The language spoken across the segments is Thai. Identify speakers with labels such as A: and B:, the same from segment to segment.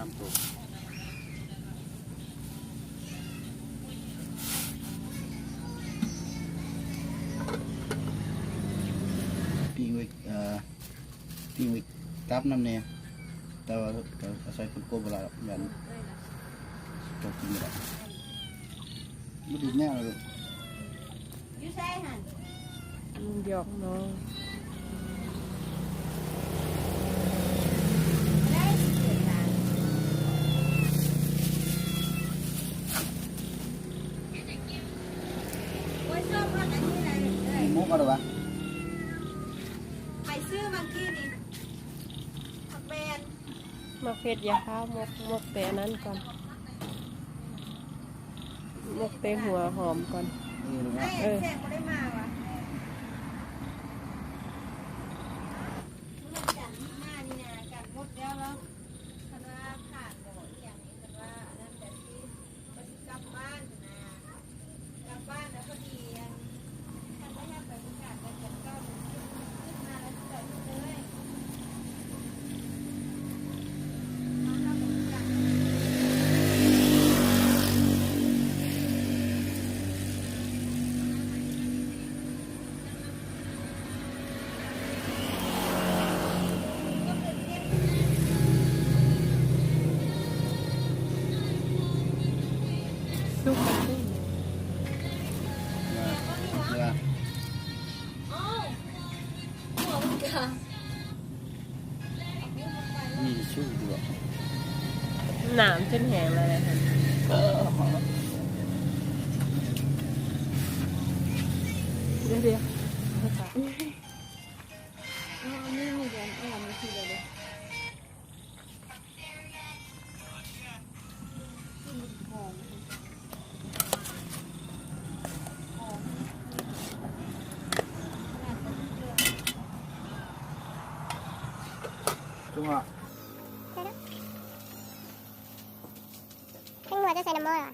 A: 3 ตัวปิ้งไว้กับน้ำเนี่ยแต่ว่าใส่คนโกบละยันตัวกินไม่ได้ไม่ดีแน่เลย
B: ยูใช่หัน
C: หยอกน้อง
B: ได้เสียงดังโอ้ยชอบมากอันนี้เลย
A: มุกอะไรวะ
B: ไปซื้อมากี้นี่ผักแบน
C: มาเพ็ดยาข้าวมกแต่นั้นก่อนมกเตะหัวหอมก่อน
B: ได้แซ่บไม่ได้มาวะมันจันหน้านี่นะกันหมดแล้วแล้วคณะขาดบ่อย่างนี้กันว่าอันนั้นแบบที่กลับบ้านนะกลับบ้านแล้วก็ดีถ้าไม่ให้ไปประกาศแล้วจะก็ขึ้นมาแล้วจะเลย
C: ซุปมันตุ้ม
A: มีชู้ด้วย
C: หนามจนแห้งเลยค่ะเดี๋ยวนี่มีเดือนไม่ทีเลย
A: จังหวะ
B: ทั้งหมดจะใส่น้ำมันอ่ะ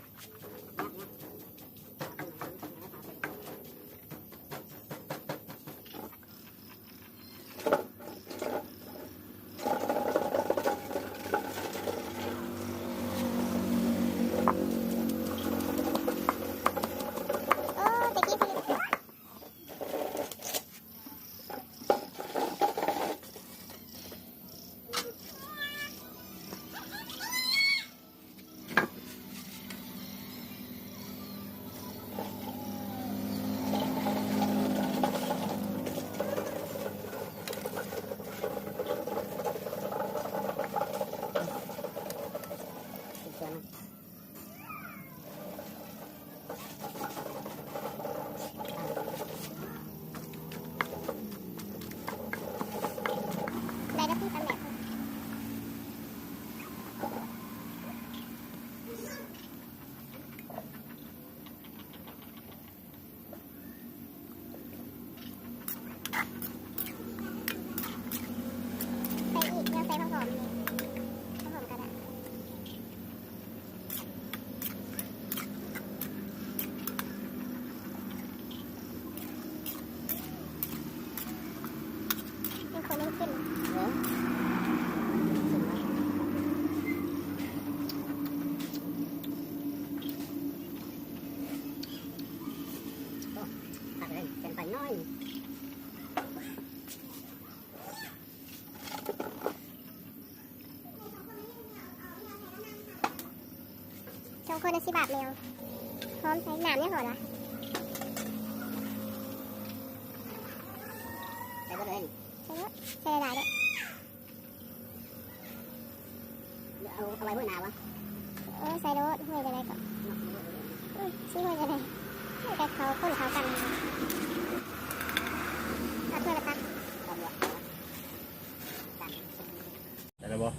B: คนไม่ขึ้นช่องคนละ10 บาทเร็วพร้อมใช้น้ำเนี่ยหรอละใส่ก็เลยใส่หลายด้วยเอาไว้หัวหนาวะใส่รถห้วยจะได้ก่อนชี้ห้วยจะได้แต่เขาคนเขากันเอาถ้วยมาตัก
A: ได้แล้วบ่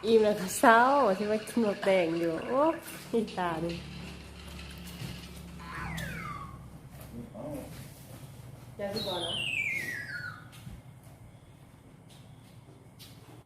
C: อิ่มแล้วก็เศร้าที่ว่ากินหมกแดงอยู่โอ้ยตาดิยาที่ก่อนนะ